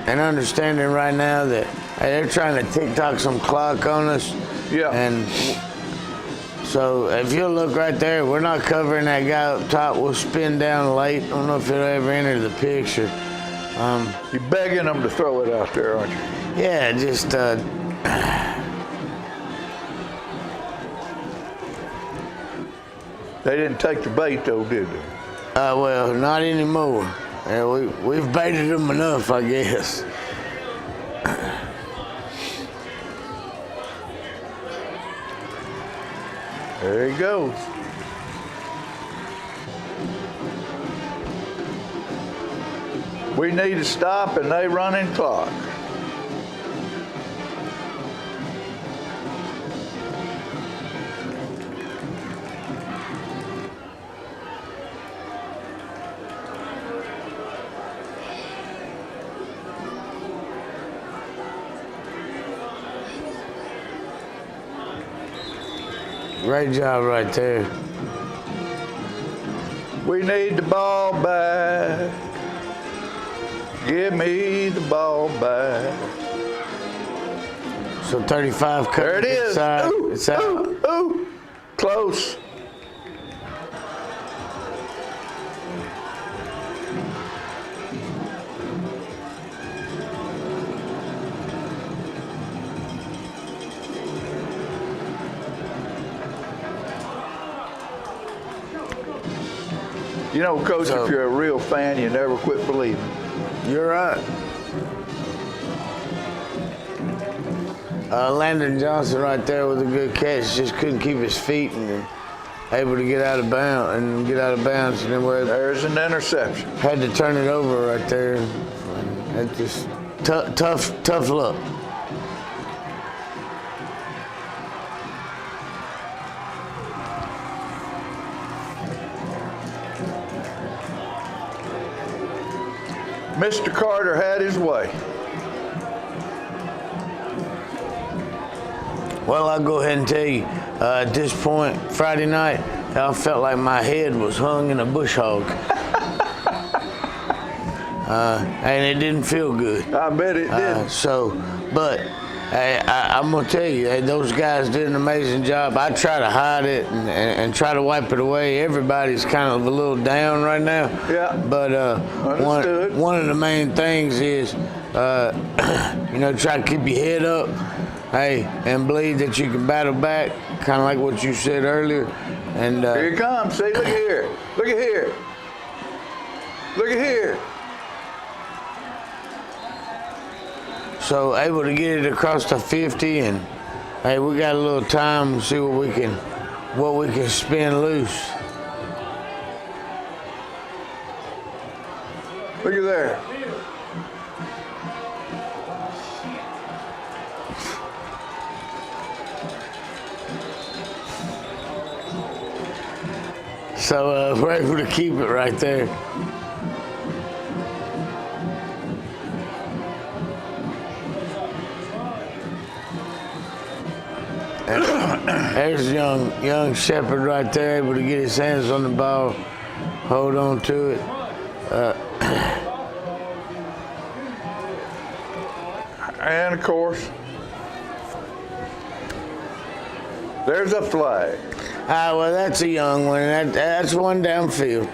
And understanding right now that they're trying to TikTok some clock on us. Yeah. And so if you'll look right there, we're not covering that guy up top. We'll spin down late. I don't know if it'll ever enter the picture. You're begging them to throw it out there, aren't you? Yeah, just They didn't take the bait though, did they? Well, not anymore. Yeah, we've baited them enough, I guess. There he goes. We need to stop and they running clock. Great job right there. We need the ball back. Give me the ball back. So 35 cut. There it is. Inside. Ooh, It's out. ooh, ooh. Close. You know, Coach, if you're a real fan, you never quit believing. You're right. Landon Johnson right there with a good catch, just couldn't keep his feet and able to get out of bounds and then there's an interception. Had to turn it over right there. That's just tough luck. Mr. Carter had his way. Well, I'll go ahead and tell you, at this point, Friday night, I felt like my head was hung in a bush hog. And it didn't feel good. I bet it didn't. But I'm going to tell you, those guys did an amazing job. I try to hide it and try to wipe it away. Everybody's kind of a little down right now. Yeah. But one of the main things is, try to keep your head up, and believe that you can battle back, kind of like what you said earlier. And here it comes. See, look at here. Look at here. Look at here. So able to get it across the 50, and hey, we got a little time. We'll see what we can spin loose. Look at there. So we're able to keep it right there. There's young Shepherd right there, able to get his hands on the ball, hold on to it. And of course, there's a flag. Well, that's a young one. That's one downfield,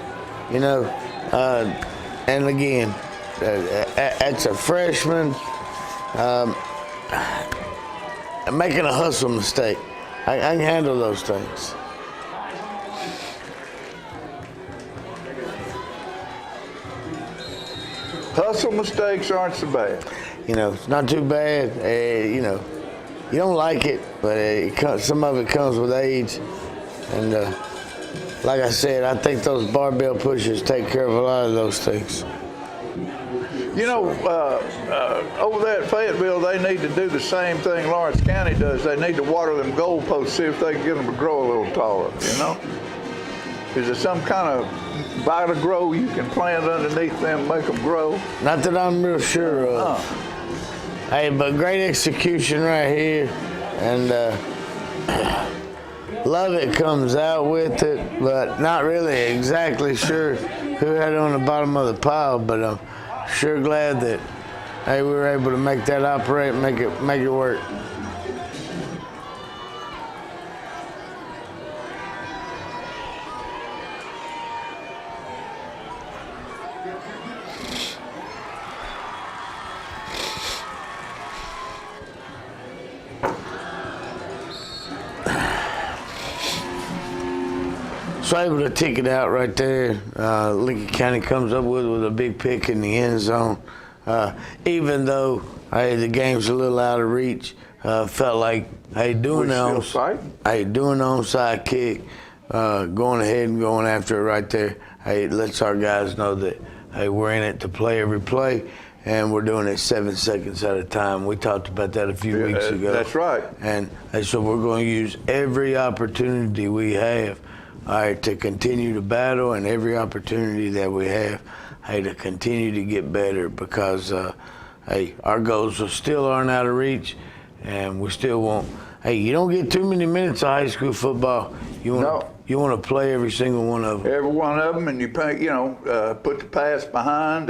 and again, that's a freshman. Making a hustle mistake. I can handle those things. Hustle mistakes aren't so bad. It's not too bad. You don't like it, but some of it comes with age. And like I said, I think those barbell pushers take care of a lot of those things. You know, over there at Fayetteville, they need to do the same thing Lawrence County does. They need to water them goalposts, see if they can get them to grow a little taller, you know? Is there some kind of Vita-Grow you can plant underneath them, make them grow? Not that I'm real sure of. Hey, but great execution right here. And Lovett comes out with it, but not really exactly sure who had it on the bottom of the pile, but I'm sure glad that, hey, we were able to make that operate and make it work. So able to tick it out right there. Lincoln County comes up with a big pick in the end zone. Even though the game's a little out of reach, felt like doing the onside kick, going ahead and going after it right there. It lets our guys know that we're in it to play every play, and we're doing it 7 seconds at a time. We talked about that a few weeks ago. That's right. And so we're going to use every opportunity we have to continue to battle, and every opportunity that we have to continue to get better, because our goals still aren't out of reach, and we still want. You don't get too many minutes of high school football. You want to play every single one of them. Every one of them, and you put the past behind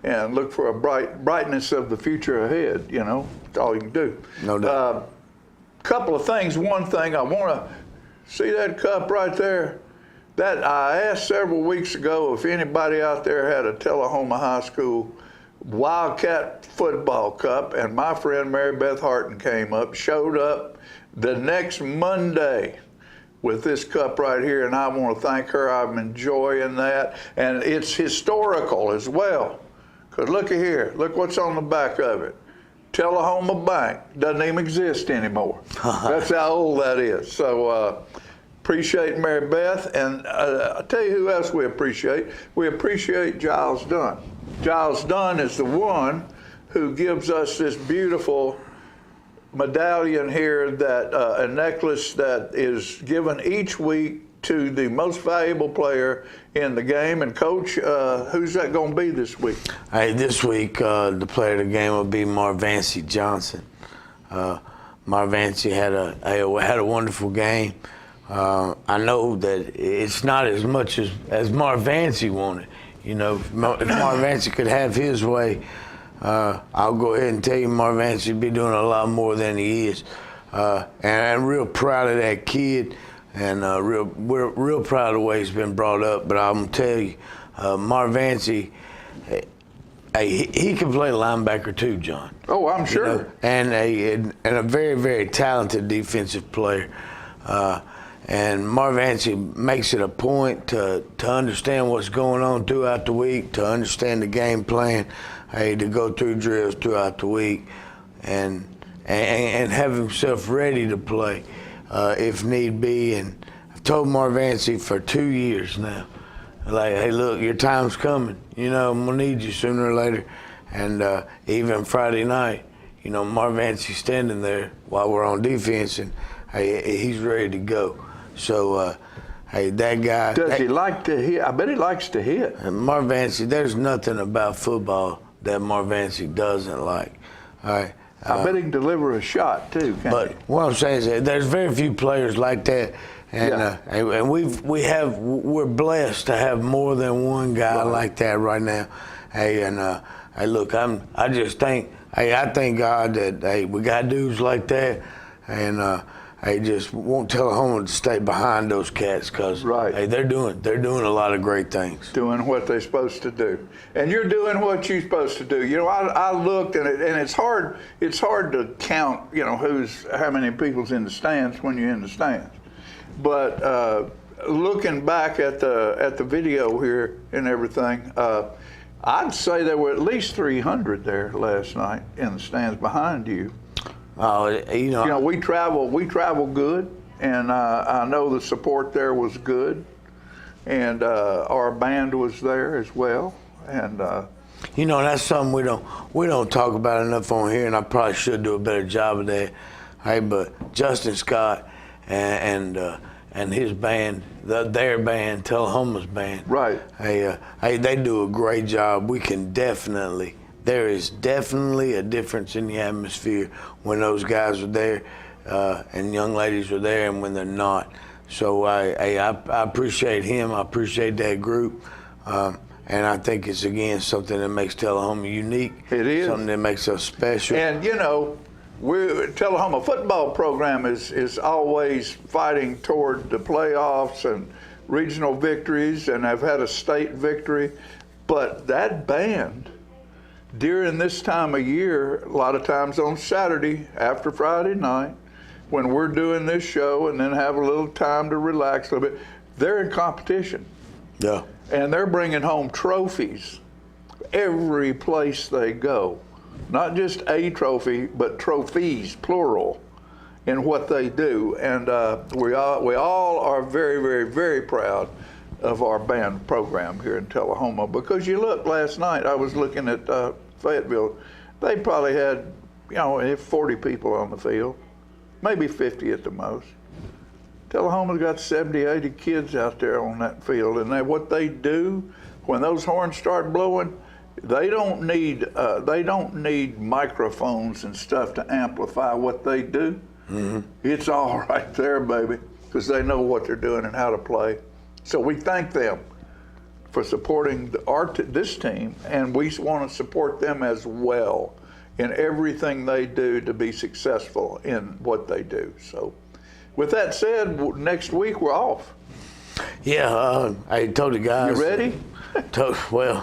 and look for a brightness of the future ahead. You know, that's all you can do. No doubt. Couple of things. One thing I want to. See that cup right there? That I asked several weeks ago if anybody out there had a Tullahoma High School Wildcat football cup, and my friend Mary Beth Harton showed up the next Monday with this cup right here, and I want to thank her. I'm enjoying that, and it's historical as well. Because look at here, look what's on the back of it. Tullahoma Bank doesn't even exist anymore. That's how old that is. So appreciate Mary Beth, and I'll tell you who else we appreciate. We appreciate Giles Dunn. Giles Dunn is the one who gives us this beautiful medallion here, that a necklace that is given each week to the most valuable player in the game. And Coach, who's that going to be this week? This week, the player of the game will be Marvancy Johnson. Marvancy had a wonderful game. I know that it's not as much as Marvancy wanted. You know, if Marvancy could have his way, I'll go ahead and tell you Marvancy would be doing a lot more than he is. And I'm real proud of that kid. And we're real proud of the way he's been brought up. But I'm gonna tell you, Marvancy, he can play linebacker too, John. Oh, I'm sure. You know, and a very, very talented defensive player. And Marvancy makes it a point to understand what's going on throughout the week, to understand the game plan, to go through drills throughout the week, and have himself ready to play. If need be. And I've told Marvancy for 2 years now, like, hey, look, your time's coming. You know, I'm gonna need you sooner or later. And even Friday night, you know, Marvancy's standing there while we're on defense, and he's ready to go. So, that guy. Does he like to hit? I bet he likes to hit. And Marvancy, there's nothing about football that Marvancy doesn't like. All right. I bet he can deliver a shot too. But what I'm saying is that there's very few players like that, and we're blessed to have more than one guy like that right now. Look, I thank God that we got dudes like that, and I just won't tell Tullahoma to stay behind those cats, because they're doing a lot of great things. Doing what they're supposed to do, and you're doing what you're supposed to do. You know, I looked and it's hard to count. You know, how many people's in the stands when you're in the stands, but looking back at the video here and everything, I'd say there were at least 300 there last night in the stands behind you. You know, we travel good and I know the support there was good, and our band was there as well, and. You know, that's something we don't talk about enough on here, and I probably should do a better job of that. Hey, but Justin Scott and his band, their band, Tullahoma's band. Right. Hey, they do a great job. There is definitely a difference in the atmosphere when those guys are there, and young ladies are there, and when they're not. So I appreciate him. I appreciate that group. And I think it's, again, something that makes Tullahoma unique. It is. Something that makes us special. And, you know, Tullahoma football program is always fighting toward the playoffs and regional victories, and I've had a state victory. But that band, during this time of year, a lot of times on Saturday after Friday night, when we're doing this show and then have a little time to relax a little bit, they're in competition. Yeah. And they're bringing home trophies every place they go. Not just a trophy, but trophies, plural, in what they do. And we all are very, very, very proud of our band program here in Tullahoma. Because you look, last night, I was looking at Fayetteville, they probably had, 40 people on the field, maybe 50 at the most. Tullahoma's got 70, 80 kids out there on that field, and what they do when those horns start blowing, they don't need microphones and stuff to amplify what they do. Mm-hmm. It's all right there, baby, because they know what they're doing and how to play. So we thank them for supporting this team, and we want to support them as well in everything they do to be successful in what they do. So. With that said, next week we're off. Yeah, I told the guys. You ready? Well,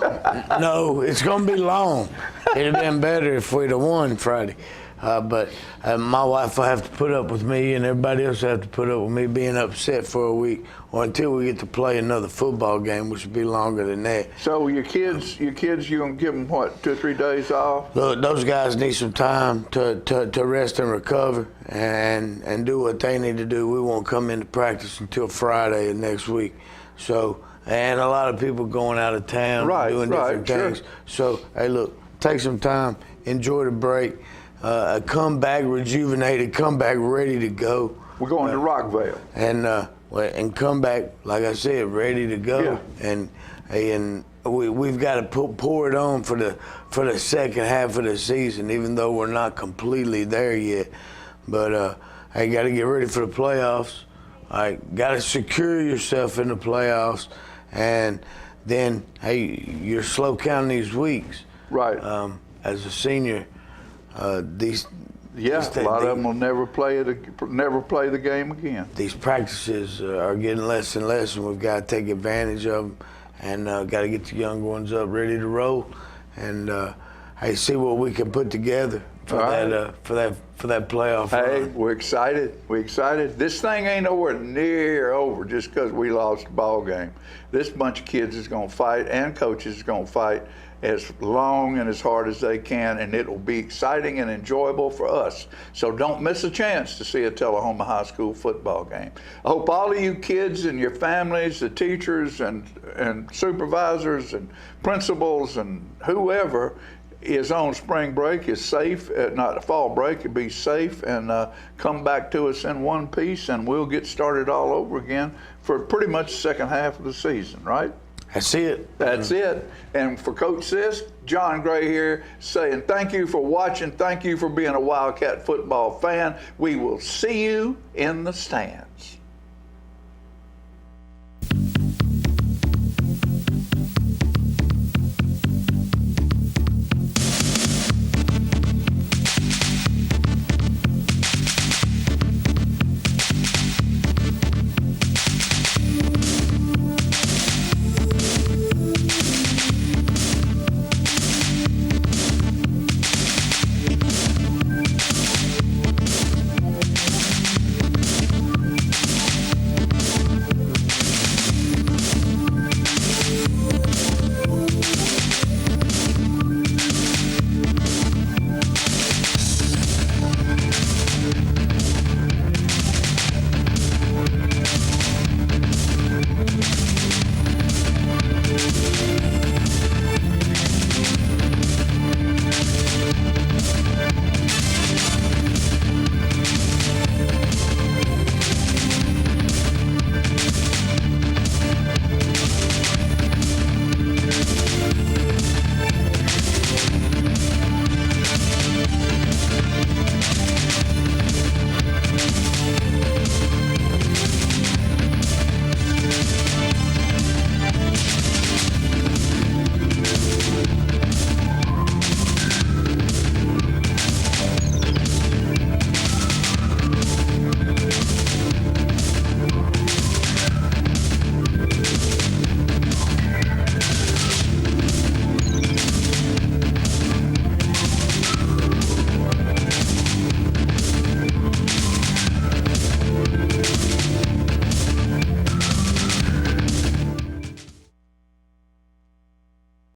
no, it's going to be long. It'd have been better if we'd have won Friday. But my wife will have to put up with me, and everybody else will have to put up with me being upset for a week, or until we get to play another football game, which will be longer than that. So your kids, you gonna give them what, 2 or 3 days off? Look, those guys need some time to rest and recover and do what they need to do. We won't come into practice until Friday of next week. So, and a lot of people going out of town, doing different things. Sure. So, hey, look, take some time, enjoy the break. Come back rejuvenated, come back ready to go. We're going to Rockville. And come back, like I said, ready to go. Yeah. And we've got to pour it on for the second half of the season, even though we're not completely there yet. But I got to get ready for the playoffs. I got to secure yourself in the playoffs, and then you're slow counting these weeks. Right. As a senior. A lot of them will never play the game again. These practices are getting less and less, and we've got to take advantage of them, and got to get the young ones up ready to roll, and see what we can put together for that playoff run. Hey, we're excited. We're excited. This thing ain't nowhere near over just because we lost the ball game. This bunch of kids is going to fight, and coaches is going to fight as long and as hard as they can, and it will be exciting and enjoyable for us. So don't miss a chance to see a Tullahoma High School football game. I hope all of you kids and your families, the teachers and supervisors and principals and whoever is on spring break is safe, not fall break, be safe, and come back to us in one piece, and we'll get started all over again for pretty much the second half of the season, right? That's it. That's it. And for Coach Sisk, John Gray here saying thank you for watching. Thank you for being a Wildcat football fan. We will see you in the stands.